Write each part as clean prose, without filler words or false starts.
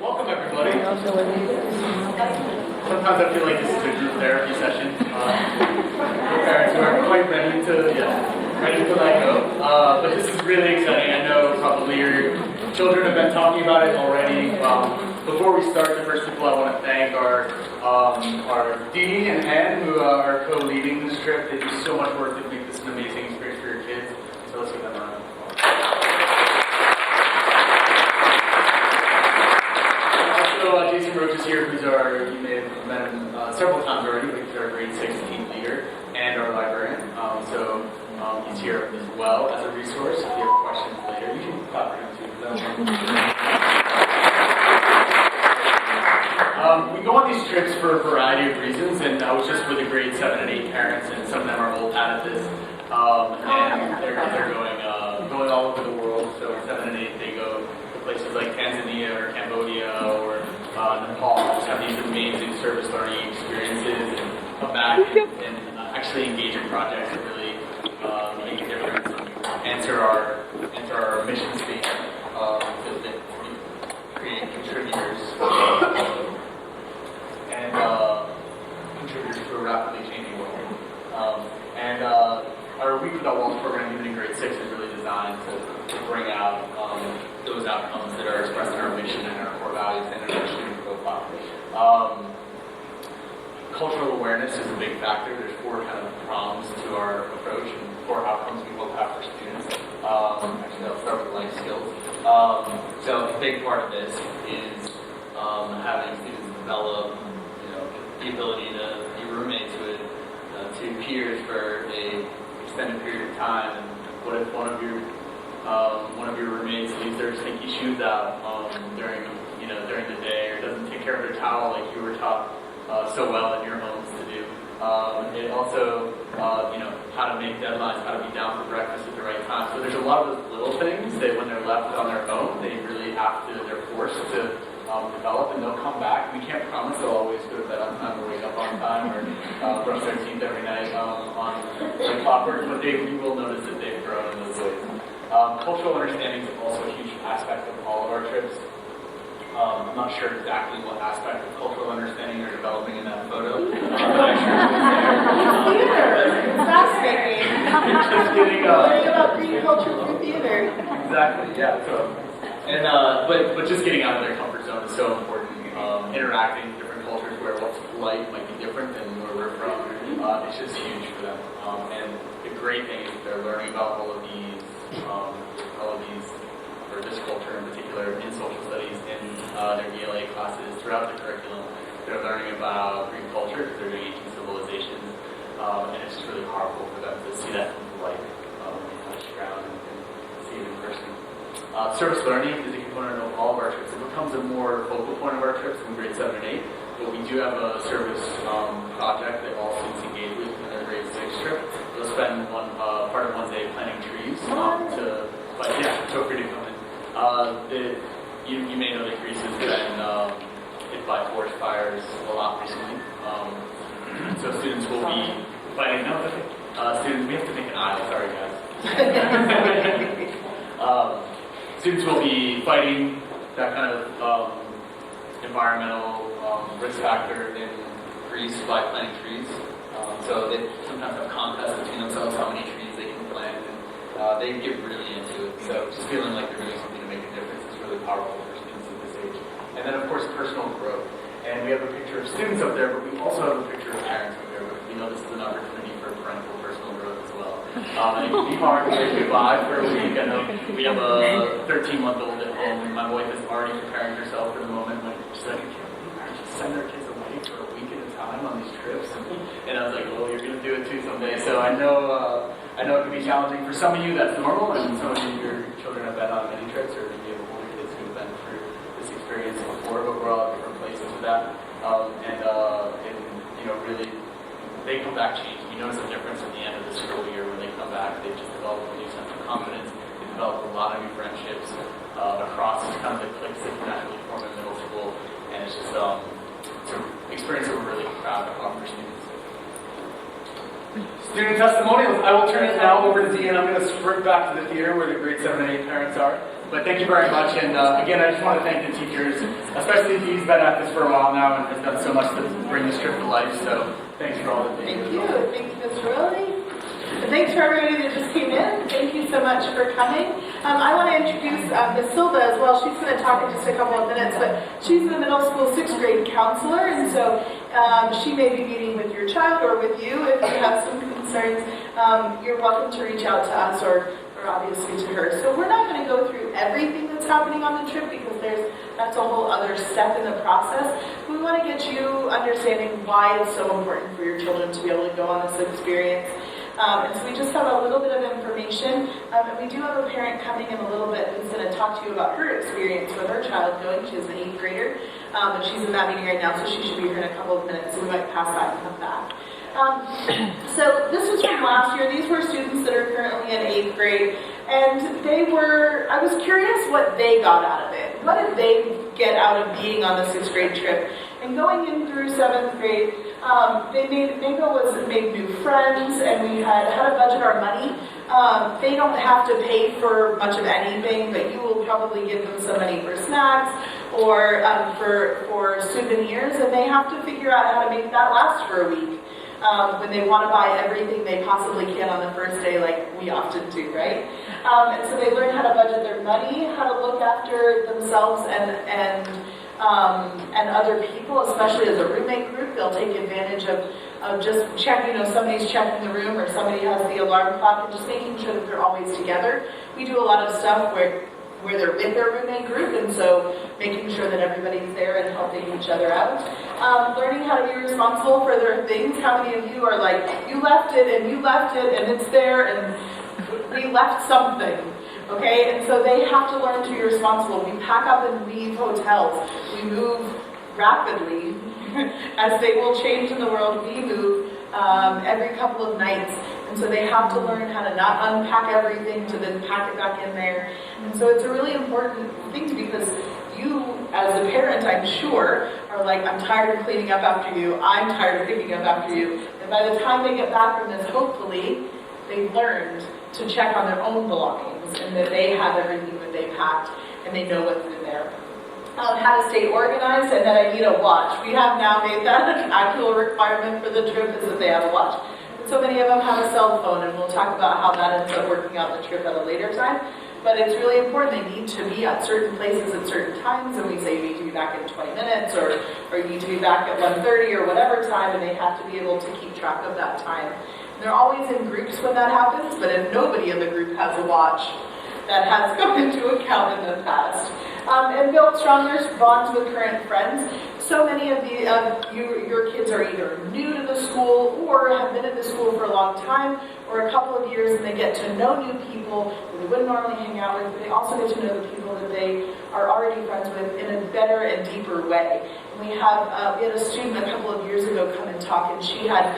Welcome everybody. Sometimes I feel like this is a group therapy session. Parents who are quite ready to let go. But this is really exciting. I know probably your children have been talking about it already. Before we start, the first people I want to thank are Dee and Ann, who are co-leading this trip. They do so much work to make this an amazing experience for your kids. So let's give them a round of applause. Jason Roach is here, you may have met him several times already, but he's our grade 6 team leader and our librarian. He's here as well as a resource. If you have questions later, you can clap for him too. We go on these trips for a variety of reasons, and I was just with the grade 7 and 8 parents, and some of them are old hat at this, and they're going all over the world. So in 7 and 8, they go to places like Tanzania or Cambodia or Nepal, just have these amazing service learning experiences, and come back and actually engage in projects that really make a difference, answer our mission statement to create contributors and contributors to a rapidly changing world. Our Week Without Walls program, even in grade 6, is really designed to bring out those outcomes that are expressed in our mission and our core values and in our student profile. Cultural awareness is a big factor. There's 4 kind of prongs to our approach and 4 outcomes we hope to have for students. Actually, I'll start with life skills. So a big part of this is having students develop, the ability to be roommates with 2 peers for a extended period of time. And what if one of your roommates leaves their stinky shoes out during the day, or doesn't take care of their towel like you were taught so well in your homes to do. It also, how to make deadlines, how to be down for breakfast at the right time. So there's a lot of those little things that when they're left on their own, they're forced to develop, and they'll come back. We can't promise they'll always go to bed on time or wake up on time or brush their teeth every night on the clockwork, but you will notice that they've grown in those ways. Cultural understanding is also a huge aspect of all of our trips. I'm not sure exactly what aspect of cultural understanding you're developing in that photo. Theater! It's fascinating. Just kidding. Learning about Greek culture through theater. Exactly, yeah. But just getting out of their comfort zone is so important. Interacting with different cultures where what's polite might be different than where we're from. It's just huge for them. And the great thing is they're learning about all of these, or this culture in particular, in social studies, in their ELA classes, throughout the curriculum. They're learning about Greek culture because they're doing ancient civilizations, and it's just really powerful for them to see that come to life, touch ground, and see it in person. Service learning is a component of all of our trips. It becomes a more focal point of our trips in grade 7 and 8, but we do have a service project that all students engage with in their grade 6 trip. They'll spend part of one day planting trees feel free to come in. You may know that Greece has been hit by forest fires a lot recently. So students will be fighting. Students, we have to make an aisle. Sorry, guys. Students will be fighting that kind of environmental risk factor in Greece by planting trees. So they sometimes have contests between themselves how many trees they can plant. They get really into it. So just feeling like they're doing something to make a difference is really powerful for students at this age. And then, of course, personal growth. And we have a picture of students up there, but we also have a picture of parents up there. But we know this is an opportunity for parental personal growth as well. And it can be hard to say goodbye for a week. I know we have a 13-month-old at home, and my wife is already preparing herself for the moment when she's like, parents just send their kids away for a week at a time on these trips. And I was like, well, you're going to do it too someday. So I know it can be challenging for some of you. That's normal, and some of you, your children have been on many trips, or maybe you have older kids who've been through this experience before. But we're all at different places with that, really, they come back changed. You notice a difference at the end of the school year when they come back. They've just developed a new sense of confidence. They developed a lot of new friendships across kind of the cliques that you naturally form in middle school, and it's just it's an experience that we're really proud of for students. Student testimonials. I will turn it now over to Dee, and I'm going to sprint back to the theater where the grade 7 and 8 parents are. But thank you very much, and again, I just want to thank the teachers, especially if he's been at this for a while now and has done so much to bring this trip to life, so thanks for all that they do. Thank you. Thank you, Mr. Willie. And thanks for everybody that just came in. Thank you so much for coming. I want to introduce Ms. Silva as well. She's going to talk in just a couple of minutes, but she's the middle school 6th grade counselor, and so she may be meeting with your child or with you if you have some concerns. You're welcome to reach out to us or obviously to her. So we're not going to go through everything that's happening on the trip because that's a whole other step in the process. We want to get you understanding why it's so important for your children to be able to go on this experience. And so we just have a little bit of information, and we do have a parent coming in a little bit who's going to talk to you about her experience with her child going. She's an 8th grader, and she's in that meeting right now, so she should be here in a couple of minutes, so we might pass that and come back. So this was from last year. These were students that are currently in 8th grade, and I was curious what they got out of it. What did they get out of being on the 6th grade trip? And going in through 7th grade, made new friends, and we had how to budget our money. They don't have to pay for much of anything, but you will probably give them some money for snacks or for souvenirs, and they have to figure out how to make that last for a week. When they want to buy everything they possibly can on the first day, like we often do, right? And so they learn how to budget their money, how to look after themselves and other people, especially as a roommate group. They'll take advantage of just checking, somebody's checking the room or somebody has the alarm clock, and just making sure that they're always together. We do a lot of stuff where they're with their roommate group, and so making sure that everybody's there and helping each other out. Learning how to be responsible for their things. How many of you are like, you left it and it's there and we left something, okay? And so they have to learn to be responsible. We pack up and leave hotels. We move rapidly as they will change in the world. We move every couple of nights. And so they have to learn how to not unpack everything to then pack it back in there. And so it's a really important thing because you, as a parent, I'm sure, are like, I'm tired of cleaning up after you. I'm tired of picking up after you. And by the time they get back from this, hopefully, they've learned to check on their own belongings and that they have everything that they packed and they know what's in there. How to stay organized and that I need a watch. We have now made that an actual requirement for the trip is that they have a watch. So many of them have a cell phone, and we'll talk about how that ends up working out the trip at a later time. But it's really important. They need to be at certain places at certain times, and we say you need to be back in 20 minutes, or you need to be back at 1:30 or whatever time, and they have to be able to keep track of that time. And they're always in groups when that happens, but if nobody in the group has a watch, that has come into account in the past. And build stronger bonds with current friends. So many of your kids are either new to the school or have been at the school for a long time or a couple of years, and they get to know new people that they wouldn't normally hang out with, but they also get to know the people that they are already friends with in a better and deeper way. And we had a student a couple of years ago come and talk, and she had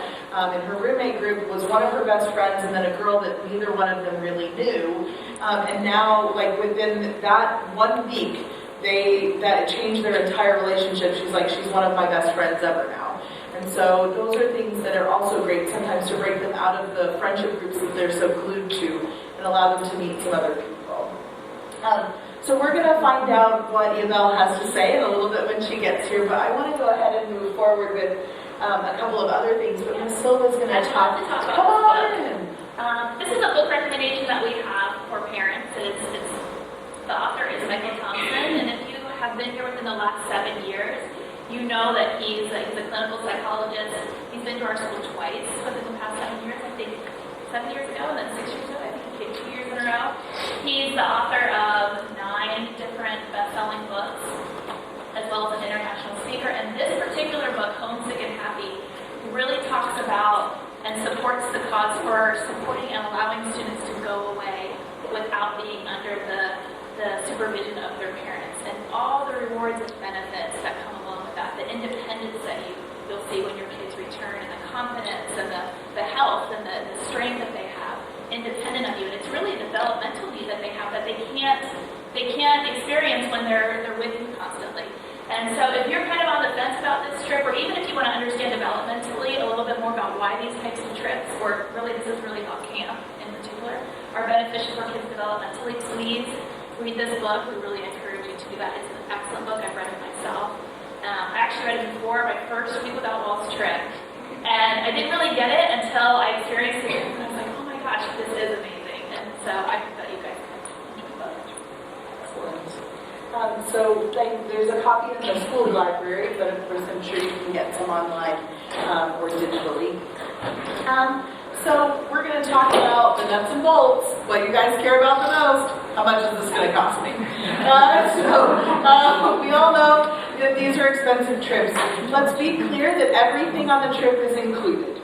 in her roommate group was one of her best friends and then a girl that neither one of them really knew. And now, like within that 1 week, that changed their entire relationship. She's like, she's one of my best friends ever now. And so those are things that are also great sometimes to break them out of the friendship groups that they're so glued to and allow them to meet some other people. So we're going to find out what Yvelle has to say in a little bit when she gets here, but I want to go ahead and move forward with a couple of other things. But Ms. Silva's going to talk. Come on. This is a book recommendation that we have for parents. The author is Michael Thompson, and if you have been here within the last 7 years, you know that he's a clinical psychologist. He's been to our school twice within the past 7 years. I think 7 years ago, and then 6 years ago. I think he came 2 years in a row. He's the author of 9 different best-selling books, as well as an international speaker. And this particular book, Homesick and Happy, really talks about and supports the cause for supporting and allowing students to go away without being under the supervision of their parents, and all the rewards and benefits that come along with that, the independence that you'll see when your kids return, and the confidence and the health and the strength that they have independent of you. And it's really a developmental need that they have that they can't experience when they're with you constantly. And so if you're kind of on the fence about this trip, or even if you want to understand developmentally a little bit more about why these types of trips, or really this is really about camp in particular, are beneficial for kids developmentally, please read this book. We really encourage you to do that. It's an excellent book. I've read it myself. I actually read it before my first Week Without Walls trip. And I didn't really get it until I experienced it, and I was like, oh my gosh, this is amazing. And so I think that you guys can enjoy the book. Excellent. So there's a copy in the school library, but of course I'm sure you can get some online or digitally. So we're going to talk about the nuts and bolts, what you guys care about the most. How much is this going to cost me? We all know that these are expensive trips. Let's be clear that everything on the trip is included.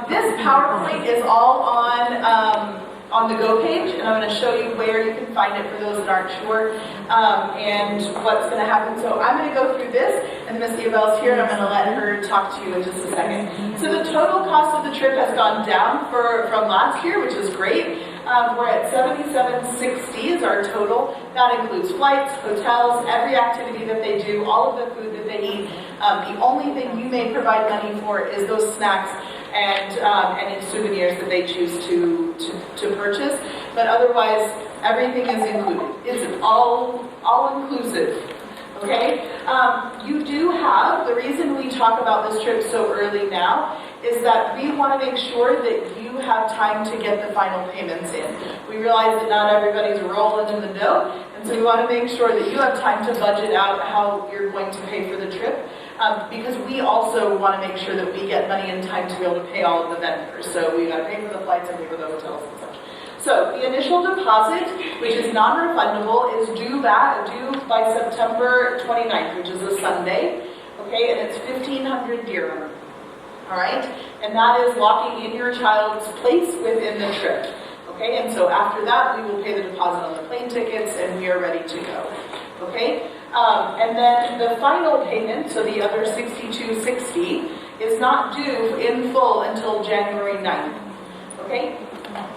This PowerPoint is all on the Go page, and I'm going to show you where you can find it for those that aren't sure, and what's going to happen. So I'm going to go through this, and Miss Abel's here, and I'm going to let her talk to you in just a second. So the total cost of the trip has gone down from last year, which is great. We're at $77.60 is our total. That includes flights, hotels, every activity that they do, all of the food that they eat. The only thing you may provide money for is those snacks and in souvenirs that they choose to purchase. But otherwise, everything is included. It's all inclusive. Okay? You do have, the reason we talk about this trip so early now is that we want to make sure that you have time to get the final payments in. We realize that not everybody's rolling in the dough, and so we want to make sure that you have time to budget out how you're going to pay for the trip, because we also want to make sure that we get money in time to be able to pay all of the vendors. So we got to pay for the flights and pay for the hotels and such. So the initial deposit, which is non-refundable, is due by September 29th, which is a Sunday. Okay, and it's 1,500 dirham. All right, and that is locking in your child's place within the trip. Okay, and so after that, we will pay the deposit on the plane tickets, and we are ready to go. Okay, and then the final payment, so the other $62.60, is not due in full until January 9th. Okay,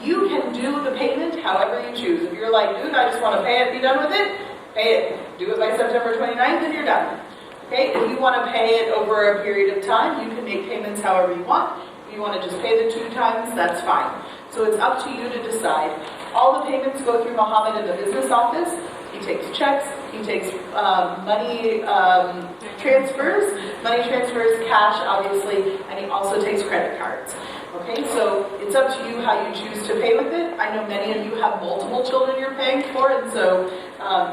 you can do the payment however you choose. If you're like, dude, I just want to pay it, be done with it, pay it. Do it by September 29th, and you're done. Okay, if you want to pay it over a period of time, you can make payments however you want. If you want to just pay the 2 times, that's fine. So it's up to you to decide. All the payments go through Mohammed in the business office. He takes checks, he takes money transfers, cash obviously, and he also takes credit cards. Okay, so it's up to you how you choose to pay with it. I know many of you have multiple children you're paying for, and so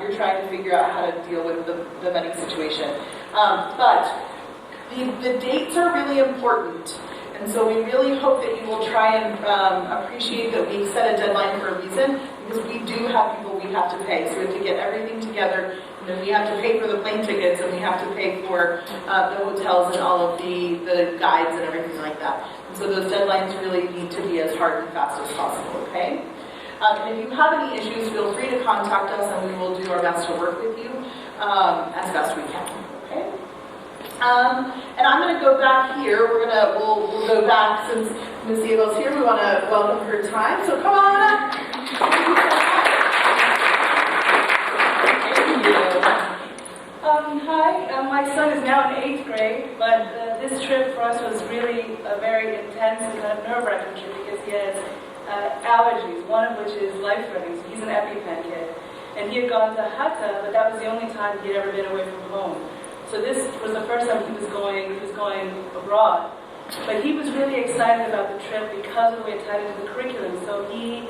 you're trying to figure out how to deal with the money situation. But the dates are really important, and so we really hope that you will try and appreciate that we set a deadline for a reason, because we do have people we have to pay. So we have to get everything together, and then we have to pay for the plane tickets, and we have to pay for the hotels and all of the guides and everything like that. And so those deadlines really need to be as hard and fast as possible, okay? And if you have any issues, feel free to contact us, and we will do our best to work with you as best we can, okay? And I'm going to go back here. We'll go back since Ms. Abel's here. We want to welcome her time. So come on up. Hi, my son is now in 8th grade, but this trip for us was really a very intense and kind of nerve-wracking trip because he has allergies, one of which is life-threatening. So he's an EpiPen kid. And he had gone to Hatta, but that was the only time he had ever been away from home. So this was the first time he was going abroad. But he was really excited about the trip because of the way it tied into the curriculum. So he,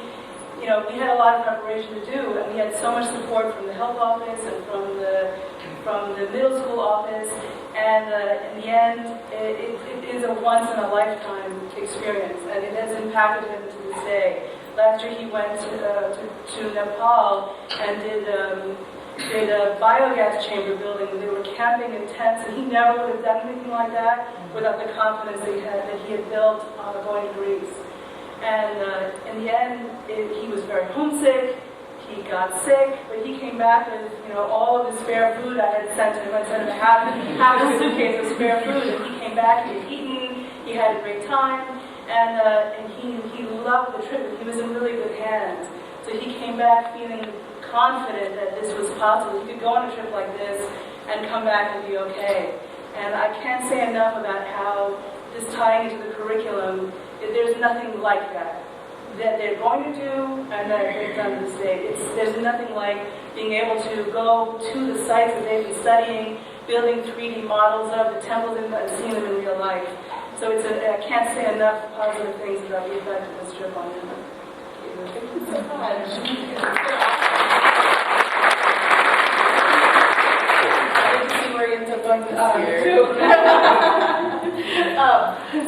we had a lot of preparation to do, and we had so much support from the health office and from the middle school office. And in the end, it is a once-in-a-lifetime experience, and it has impacted him to this day. Last year he went to Nepal and did a biogas chamber building, and they were camping in tents, and he never would have done anything like that without the confidence that he had built going to Greece. And in the end, he was very homesick. He got sick, but he came back with all of the spare food I had sent him. I sent him half a suitcase of spare food, and he came back. He had eaten. He had a great time, and he loved the trip. He was in really good hands. So he came back feeling confident that this was possible. He could go on a trip like this and come back and be okay. And I can't say enough about how this tying into the curriculum, there's nothing like that. that they're going to do and that they've done to this date. There's nothing like being able to go to the sites that they've been studying, building 3D models of the temples and seeing them in real life. So I can't say enough positive things about the effect of this trip on them. Thank you so much. I didn't see where you ended up going this year.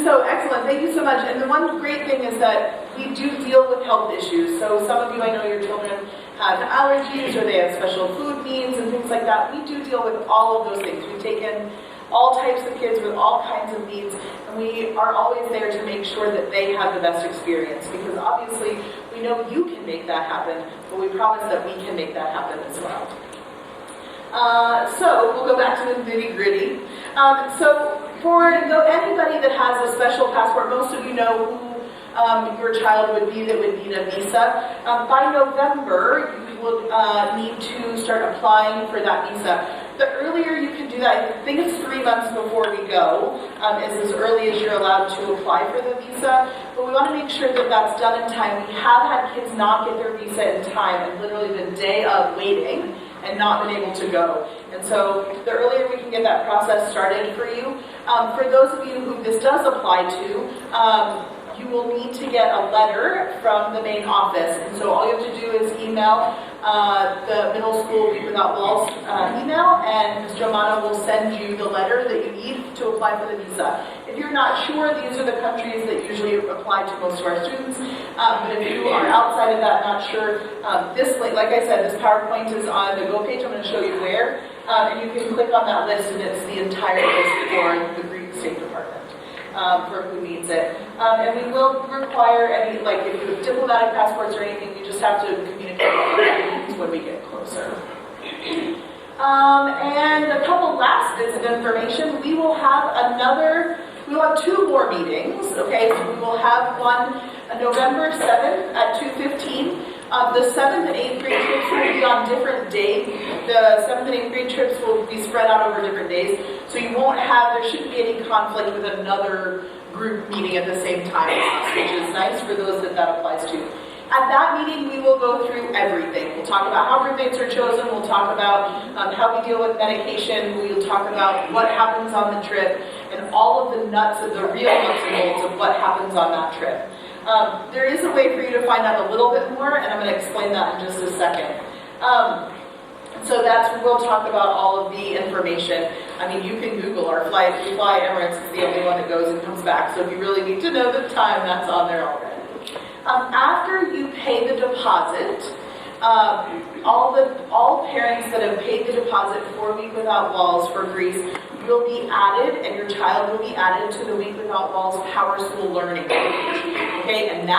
So excellent, thank you so much. And the one great thing is that we do deal with health issues. So some of you, I know your children have allergies or they have special food needs and things like that. We do deal with all of those things. We take in all types of kids with all kinds of needs, and we are always there to make sure that they have the best experience, because obviously we know you can make that happen, but we promise that we can make that happen as well. So we'll go back to the nitty-gritty. So for anybody that has a special passport, most of you know who your child would be that would need a visa. By November, you will need to start applying for that visa. The earlier you can do that, I think it's 3 months before we go, is as early as you're allowed to apply for the visa. But we want to make sure that that's done in time. We have had kids not get their visa in time, and literally the day of waiting, and not been able to go. And so the earlier we can get that process started for you. For those of you who this does apply to, you will need to get a letter from the main office. And so all you have to do is email the Middle School Week Without Walls email, and Ms. Jomana will send you the letter that you need to apply for the visa. If you're not sure, these are the countries that usually apply to most of our students. But if you are outside of that, not sure, this link, like I said, this PowerPoint is on the Go page. I'm going to show you where. And you can click on that list, and it's the entire list for the Greek State Department. For who needs it. And we will require any, like if you have diplomatic passports or anything, you just have to communicate with us when we get closer. And a couple last bits of information. We will have 2 more meetings, okay? So we will have one November 7th at 2:15. The 7th and 8th grade trips will be on different days. The 7th and 8th grade trips will be spread out over different days. So there shouldn't be any conflict with another group meeting at the same time, which is nice for those that applies to. At that meeting, we will go through everything. We'll talk about how roommates are chosen. We'll talk about how we deal with medication. We'll talk about what happens on the trip and all of the real nuts and bolts of what happens on that trip. There is a way for you to find out a little bit more, and I'm going to explain that in just a second. So we'll talk about all of the information. I mean, you can Google our flight. We fly Emirates. It's the only one that goes and comes back. So if you really need to know the time, that's on there already. After you pay the deposit, all parents that have paid the deposit for Week Without Walls for Greece will be added, and your child will be added to the Week Without Walls Power School Learning page. Okay, and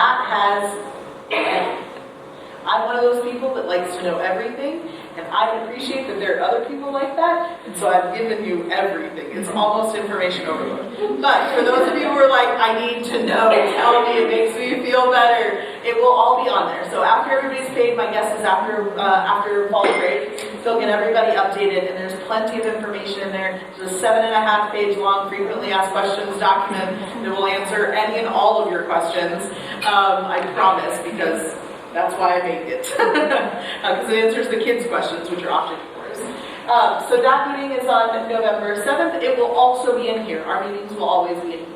I'm one of those people that likes to know everything, and I appreciate that there are other people like that, and so I've given you everything. It's almost information overload. But for those of you who are like, I need to know, tell me, it makes me feel better, it will all be on there. So after everybody's paid, my guess is after fall break, they'll get everybody updated, and there's plenty of information in there. There's a 7.5-page long frequently asked questions document that will answer any and all of your questions. I promise, because that's why I made it, because it answers the kids' questions, which are often yours. So that meeting is on November 7th. It will also be in here. Our meetings will always be in here.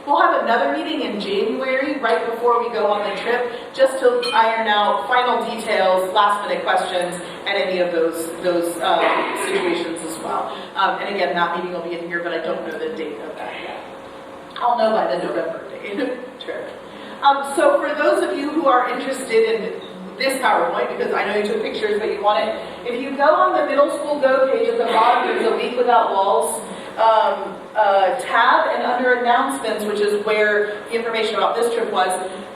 We'll have another meeting in January, right before we go on the trip, just to iron out final details, last-minute questions, and any of those situations as well. And again, that meeting will be in here, but I don't know the date of that yet. I'll know by the November date trip. So for those of you who are interested in this PowerPoint, because I know you took pictures, but you want it, if you go on the Middle School Go page at the bottom, there's a Week Without Walls tab, and under announcements, which is where the information about this trip was,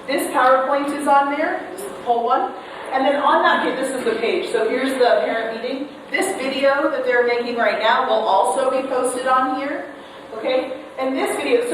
this PowerPoint is on there, this whole one. And then on that page, this is the page. So here's the parent meeting. This video that they're making right now will also be posted on here. Okay? And this video,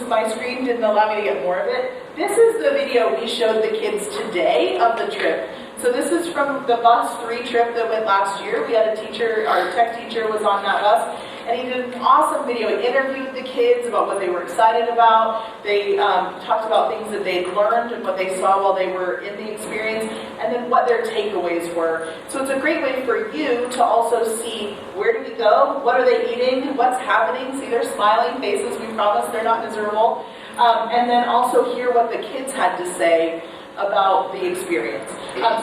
my screen didn't allow me to get more of it. This is the video we showed the kids today of the trip. So this is from the bus 3 trip that went last year. We had a teacher, our tech teacher was on that bus. And he did an awesome video. He interviewed the kids about what they were excited about. They talked about things that they'd learned and what they saw while they were in the experience, and then what their takeaways were. So it's a great way for you to also see, where do we go? What are they eating? What's happening? See their smiling faces. We promise they're not miserable. And then also hear what the kids had to say about the experience.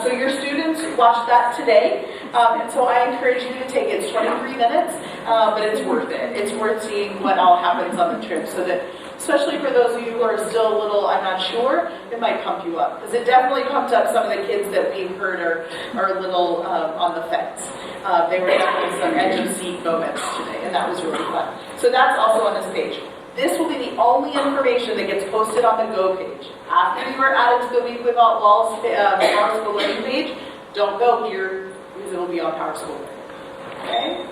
So your students watched that today, and so I encourage you to take it. It's 23 minutes, but it's worth it. It's worth seeing what all happens on the trip, so that, especially for those of you who are still a little, I'm not sure, it might pump you up, because it definitely pumped up some of the kids that we've heard are a little on the fence. They were definitely some edge of seat moments today, and that was really fun. So that's also on this page. This will be the only information that gets posted on the Go page. After you are added to the Week Without Walls PowerSchool Learning page, don't go here, because it will be on PowerSchool Learning. Okay?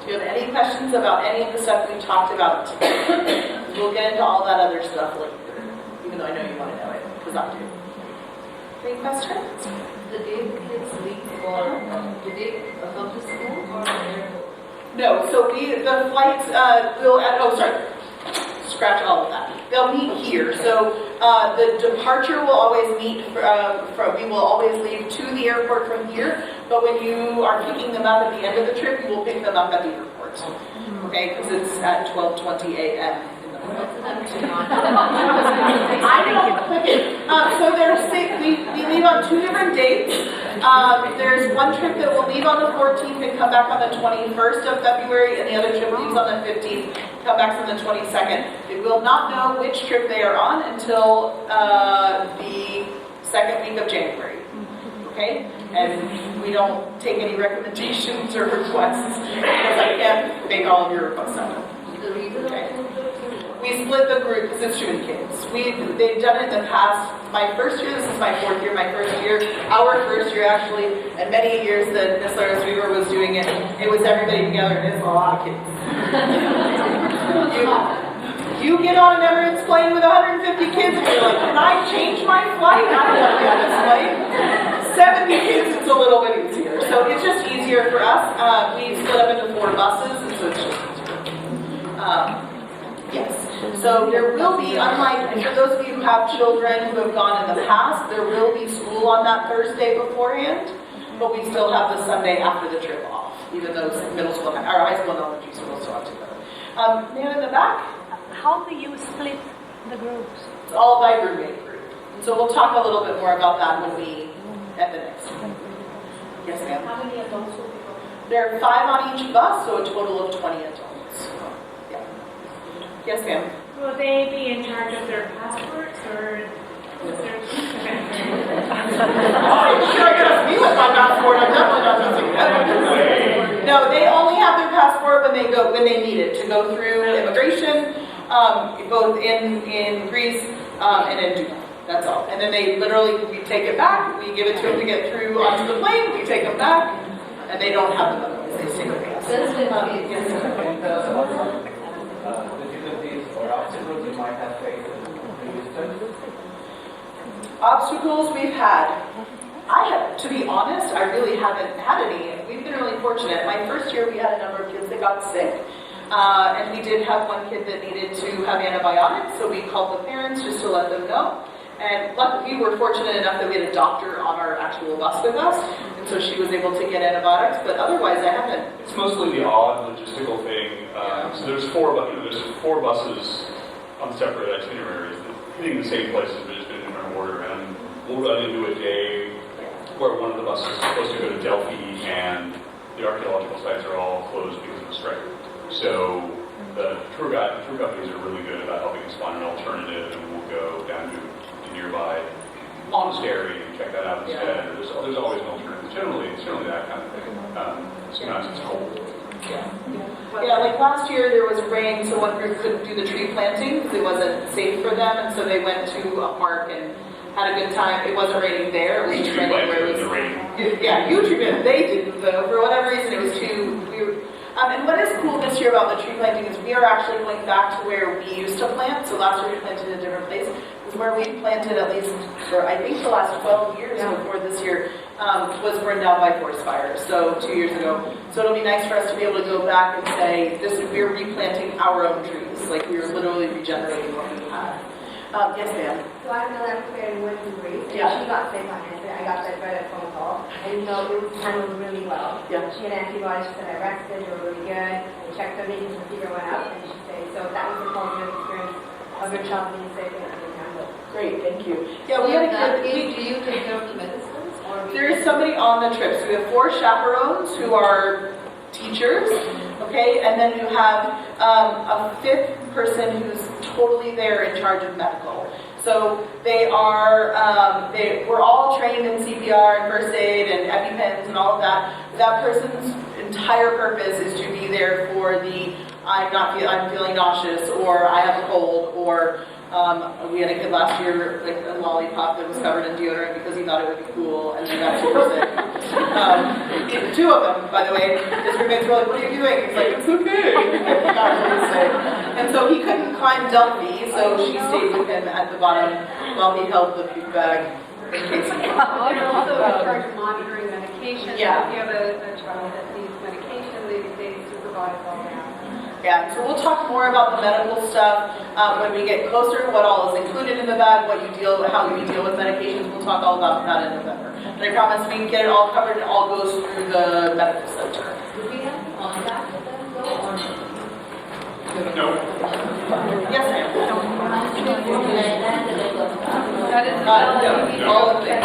Do you have any questions about any of the stuff we've talked about today? We'll get into all that other stuff later, even though I know you want to know it, because I do. Any questions? The day the kids leave for, do they come to school or No, so the flights scratch all of that. They'll meet here. So the departure will always meet, we will always leave to the airport from here, but when you are picking them up at the end of the trip, you will pick them up at the airport. Okay, because it's at 12:20 a.m. I don't click it. So we leave on 2 different dates. There's one trip that will leave on the 14th and come back on the 21st of February, and the other trip leaves on the 15th, come back on the 22nd. They will not know which trip they are on until the second week of January. Okay? And we don't take any recommendations or requests, because I can't make all of your requests out. Okay. We split the group because it's too many kids. They've done it in the past. My first year, this is my 4th year, our first year actually, and many years that Miss Laris Weaver was doing it, it was everybody together, and it's a lot of kids. you get on an Emirates plane with 150 kids, and you're like, can I change my flight? I don't want to be on this plane. 70 kids, it's a little bit easier. So it's just easier for us. We split up into 4 buses, and so it's just easier. Yes. So there will be, unlike, for those of you who have children who have gone in the past, there will be school on that Thursday beforehand, but we still have the Sunday after the trip off, even though middle school, or high school and elementary school still have together. Man in the back? How do you split the groups? It's all by roommate group. So we'll talk a little bit more about that when we, at the next one. Yes, ma'am? how many adults will be going? There are 5 on each bus, so a total of 20 adults. Yeah. Yes, ma'am? Will they be in charge of their passports or is there? Sure, I got me with my passport. I'm definitely not using that. No, they only have their passport when they need it to go through immigration, both in Greece and in Dubai. That's all. And then we take it back. We give it to them to get through onto the plane. We take them back, and they don't have them otherwise. They stay with us. Yes, sir. Difficulties or obstacles you might have faced in previous studies? Obstacles we've had. To be honest, I really haven't had any. We've been really fortunate. My first year, we had a number of kids that got sick. And we did have one kid that needed to have antibiotics, so we called the parents just to let them know. And luckily, we were fortunate enough that we had a doctor on our actual bus with us, and so she was able to get antibiotics, but otherwise I haven't. It's mostly the odd logistical thing. So there's four buses on separate itineraries hitting the same places, but just in a different order. And we'll run into a day where one of the buses is supposed to go to Delphi, and the archaeological sites are all closed because of the strike. So the tour companies are really good about helping us find an alternative, and we'll go down to nearby monastery and check that out instead. Or there's always an alternative. It's generally that kind of thing. Sometimes it's cold. Yeah, like last year there was rain, so one group couldn't do the tree planting because it wasn't safe for them, and so they went to a park and had a good time. It wasn't raining there; it was just raining where it was. Yeah, you tree planted. They didn't though. For whatever reason, it was too weird. And what is cool this year about the tree planting is we are actually going back to where we used to plant. So last year we planted in a different place. is where we've planted at least for, I think, the last 12 years before this year, was burned down by forest fires, so 2 years ago. So it'll be nice for us to be able to go back and say, we're replanting our own trees, like we were literally regenerating what we had. Yes, ma'am. So I have another player in Woodland Greece, and Yeah. she got sick on Wednesday. I got that right at phone call, and it was handled really well. Yeah. She had antibodies, she said I rested, they were really good. We checked everything, her fever went up, and she said, so that was the positive experience of her child being sick and being handled. Great, thank you. Yeah, we had a good, Do you take care of the medicines or? there is somebody on the trip. So we have 4 chaperones who are teachers, okay, and then you have a 5th person who's totally there in charge of medical. So they are, we're all trained in CPR and first aid and EpiPens and all of that. That person's entire purpose is to be there for the I'm feeling nauseous, or I have a cold, or we had a kid last year, like a lollipop that was covered in deodorant because he thought it would be cool, and then got super sick. 2 of them, by the way. His roommates were like, "What are you doing?" He's like, "It's okay." He got really sick. And so he couldn't climb Dumpy, so she stayed with him at the bottom while he held the puke bag in case he You're also in charge of monitoring medication. Yeah. If you have a child that needs medication, they supervise all that. Yeah, so we'll talk more about the medical stuff when we get closer to what all is included in the bag, how you deal with medications. We'll talk all about that in November. And I promise we can get it all covered. It all goes through the medical center. Do we have contact with them though or? No. Yes, ma'am. That is No, all of it.